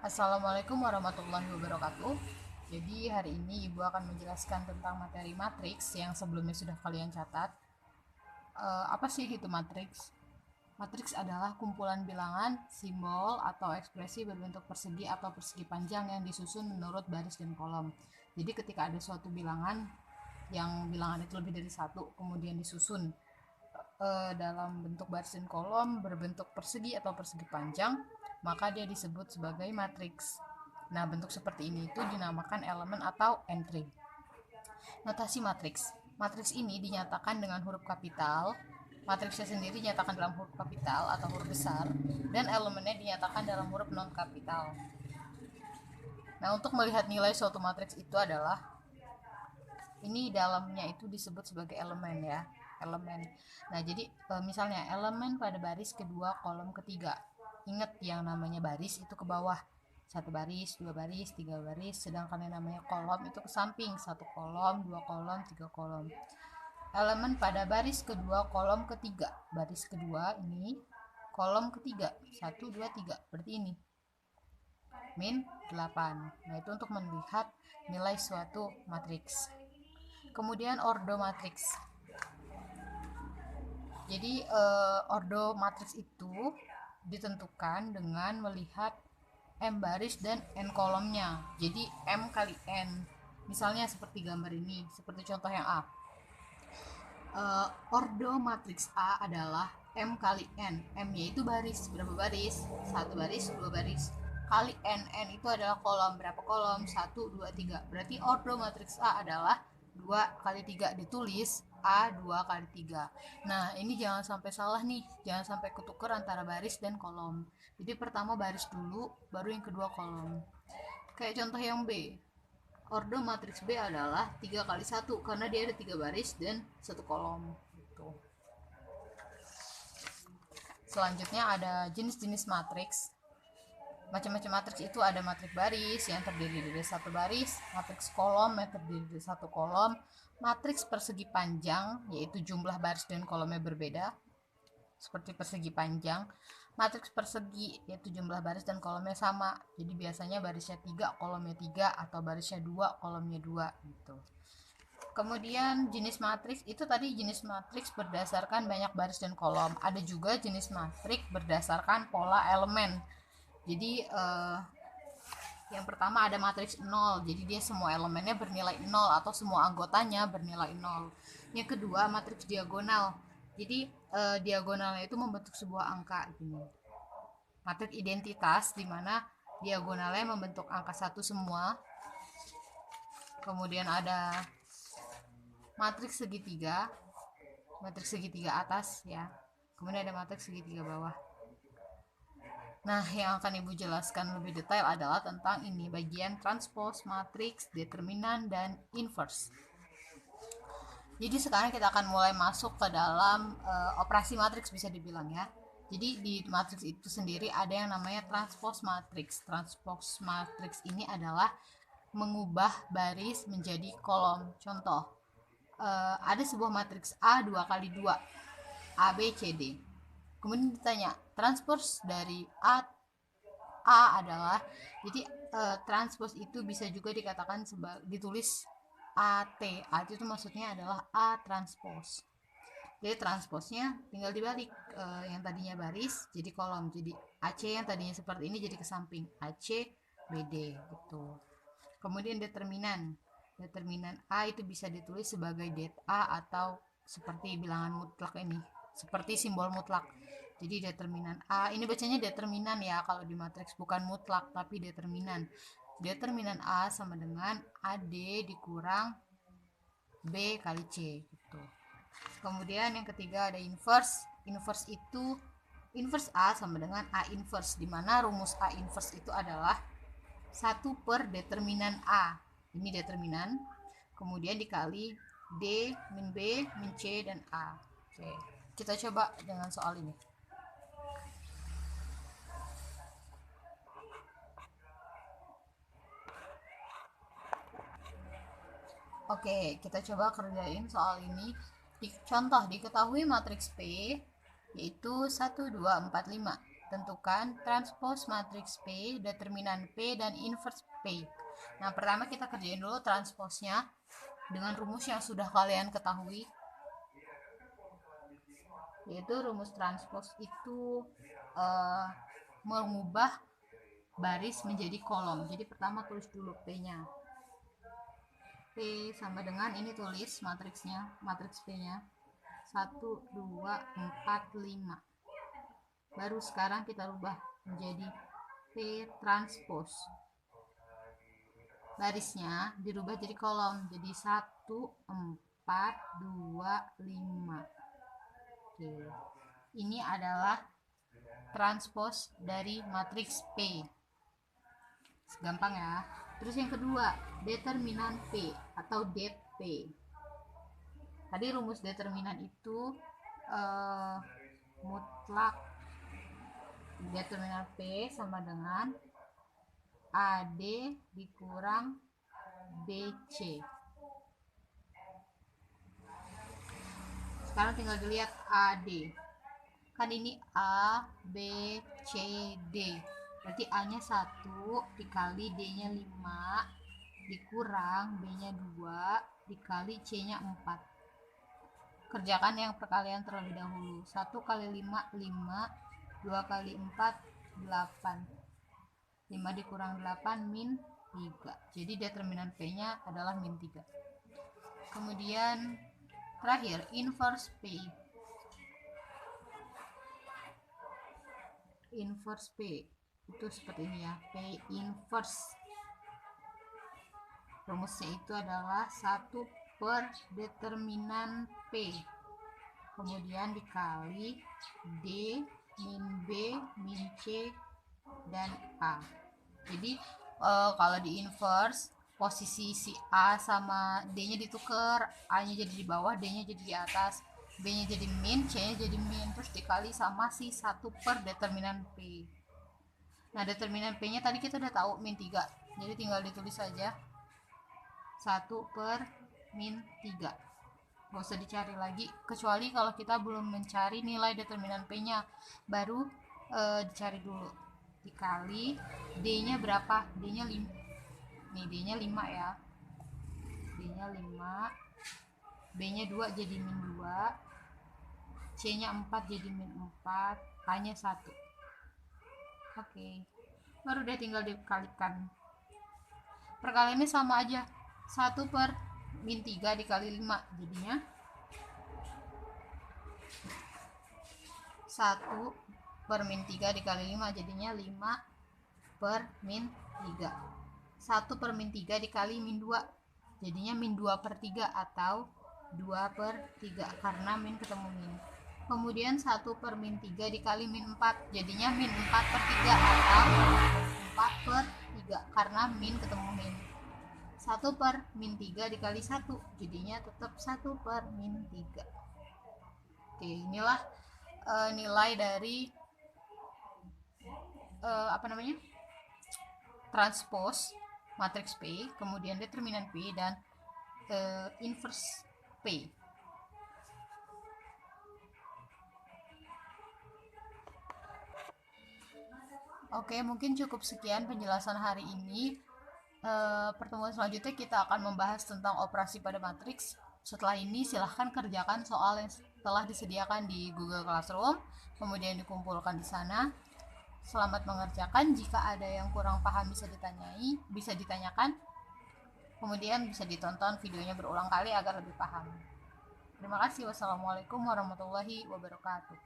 Assalamualaikum warahmatullahi wabarakatuh. Jadi hari ini Ibu akan menjelaskan tentang materi matriks yang sebelumnya sudah kalian catat. Apa sih itu matriks? Matriks adalah kumpulan bilangan, simbol, atau ekspresi berbentuk persegi atau persegi panjang yang disusun menurut baris dan kolom. Jadi ketika ada suatu bilangan yang bilangan itu lebih dari satu, kemudian disusun dalam bentuk baris dan kolom berbentuk persegi atau persegi panjang, maka dia disebut sebagai matriks. Nah, bentuk seperti ini itu dinamakan elemen atau entry. Notasi matriks. Matriks ini dinyatakan dengan huruf kapital. Matriksnya sendiri dinyatakan dalam huruf kapital atau huruf besar, dan elemennya dinyatakan dalam huruf non kapital. Nah, untuk melihat nilai suatu matriks itu adalah ini dalamnya itu disebut sebagai elemen ya, elemen. Nah, jadi misalnya elemen pada baris kedua kolom ketiga. Ingat yang namanya baris itu ke bawah, satu baris, dua baris, tiga baris, sedangkan yang namanya kolom itu ke samping, satu kolom, dua kolom, tiga kolom. Elemen pada baris kedua kolom ketiga, baris kedua ini kolom ketiga, satu, dua, tiga, berarti ini min 8. Nah, itu untuk melihat nilai suatu matriks. Kemudian ordo matriks. Jadi ordo matriks itu ditentukan dengan melihat M baris dan N kolomnya. Jadi M kali N. Misalnya seperti gambar ini, seperti contoh yang A. Ordo matriks A adalah M kali N. M-nya itu baris, berapa baris? Satu baris, dua baris. Kali N, N itu adalah kolom, berapa kolom? 1, 2, 3. Berarti ordo matriks A adalah 2 kali 3, ditulis A 2 kali 3. Nah, ini jangan sampai salah nih, jangan sampai ketuker antara baris dan kolom. Jadi pertama baris dulu, baru yang kedua kolom. Kayak contoh yang B. Ordo matriks B adalah 3 kali 1 karena dia ada 3 baris dan 1 kolom gitu. Selanjutnya ada jenis-jenis matriks. Macam-macam matriks itu ada matriks baris yang terdiri dari satu baris, matriks kolom yang terdiri dari satu kolom, matriks persegi panjang yaitu jumlah baris dan kolomnya berbeda seperti persegi panjang, matriks persegi yaitu jumlah baris dan kolomnya sama, jadi biasanya barisnya 3 kolomnya 3 atau barisnya 2 kolomnya 2 gitu. Kemudian jenis matriks itu tadi jenis matriks berdasarkan banyak baris dan kolom. Ada juga jenis matriks berdasarkan pola elemen. Jadi yang pertama ada matriks 0. Jadi dia semua elemennya bernilai 0 atau semua anggotanya bernilai 0. Yang kedua matriks diagonal. Jadi diagonalnya itu membentuk sebuah angka gini. Matriks identitas di mana diagonalnya membentuk angka 1 semua. Kemudian ada matriks segitiga, matriks segitiga atas ya. Kemudian ada matriks segitiga bawah. Nah, yang akan Ibu jelaskan lebih detail adalah tentang ini, bagian transpose, matriks, determinan, dan inverse. Jadi sekarang kita akan mulai masuk ke dalam operasi matriks bisa dibilang ya. Jadi di matriks itu sendiri ada yang namanya transpose matriks. Transpose matriks ini adalah mengubah baris menjadi kolom. Contoh, ada sebuah matriks A 2 kali 2, A, B, C, D. Kemudian ditanya, transpose dari A adalah, jadi transpose itu bisa juga dikatakan ditulis AT. AT itu maksudnya adalah A transpose. Jadi transposnya tinggal dibalik, yang tadinya baris jadi kolom. Jadi AC yang tadinya seperti ini jadi ke samping, AC BD gitu. Kemudian determinan. Determinan A itu bisa ditulis sebagai det A atau seperti bilangan mutlak ini, seperti simbol mutlak. Jadi determinan A, ini bacanya determinan ya kalau di matriks, bukan mutlak tapi determinan. Determinan A sama dengan AD dikurang B kali C gitu. Kemudian yang ketiga ada inverse. Inverse itu inverse A sama dengan A inverse, di mana rumus A inverse itu adalah 1 per determinan A. Ini determinan. Kemudian dikali D min B min C dan A. Oke. Kita coba dengan soal ini. Oke, kita coba kerjain soal ini. Contoh, diketahui matriks P yaitu 1, 2, 4, 5 Tentukan transpose matriks P, determinan P, dan inverse P. Nah, pertama kita kerjain dulu transposnya dengan rumus yang sudah kalian ketahui, yaitu rumus transpose itu mengubah baris menjadi kolom. Jadi pertama tulis dulu P-nya. P sama dengan ini, tulis matriksnya, matriks P-nya 1, 2, 4, 5. Baru sekarang kita rubah menjadi P transpose. Barisnya dirubah jadi kolom, jadi 1, 4, 2, 5. Oke. Ini adalah transpose dari matriks P. Gampang ya. Terus yang kedua, determinan P atau det P. Tadi rumus determinan itu mutlak. Determinan P sama dengan AD dikurang BC. Sekarang tinggal dilihat AD. Kan ini A, B, C, D. Berarti A-nya 1 dikali D-nya 5 dikurang B-nya 2 dikali C-nya 4. Kerjakan yang perkalian terlebih dahulu. 1 kali 5, 5. 2 kali 4, 8. 5 dikurang 8, min 3. Jadi determinan P-nya adalah min 3. Kemudian terakhir, inverse P. Inverse P itu seperti ini ya, P inverse. Rumusnya itu adalah 1 per determinan P, kemudian dikali D min B min C dan A. Jadi kalau di inverse, posisi si A sama D-nya ditukar, A-nya jadi di bawah, D-nya jadi di atas, B-nya jadi min, C-nya jadi min, terus dikali sama si 1 per determinan P. Nah, determinan P-nya tadi kita udah tahu min 3, jadi tinggal ditulis saja 1 per min 3. Gak usah dicari lagi, kecuali kalau kita belum mencari nilai determinan P-nya, baru dicari dulu. Dikali D-nya berapa? D-nya 5. Nih, D-nya 5 ya. D-nya 5. B-nya 2 jadi min 2. C-nya 4 jadi min 4. A-nya 1. Oke. Baru deh tinggal dikalikan. Perkaliannya sama aja. 1 per min 3 dikali 5. Jadinya 1 per min 3 dikali 5, jadinya 5 per min 3. 1 per min 3 dikali min 2, jadinya min 2 per 3 atau 2 per 3 karena min ketemu min. Kemudian 1 per min 3 dikali min 4, jadinya min 4 per 3 atau 4 per 3 karena min ketemu min. 1 per min 3 dikali 1, jadinya tetap 1 per min 3. Oke, inilah nilai dari transpose matriks P, kemudian determinan P, dan inverse P. Oke, mungkin cukup sekian penjelasan hari ini. Pertemuan selanjutnya kita akan membahas tentang operasi pada matriks. Setelah ini silahkan kerjakan soal yang telah disediakan di Google Classroom, kemudian dikumpulkan di sana. Selamat mengerjakan. Jika ada yang kurang paham bisa ditanyakan. Kemudian bisa ditonton videonya berulang kali agar lebih paham. Terima kasih. Wassalamualaikum warahmatullahi wabarakatuh.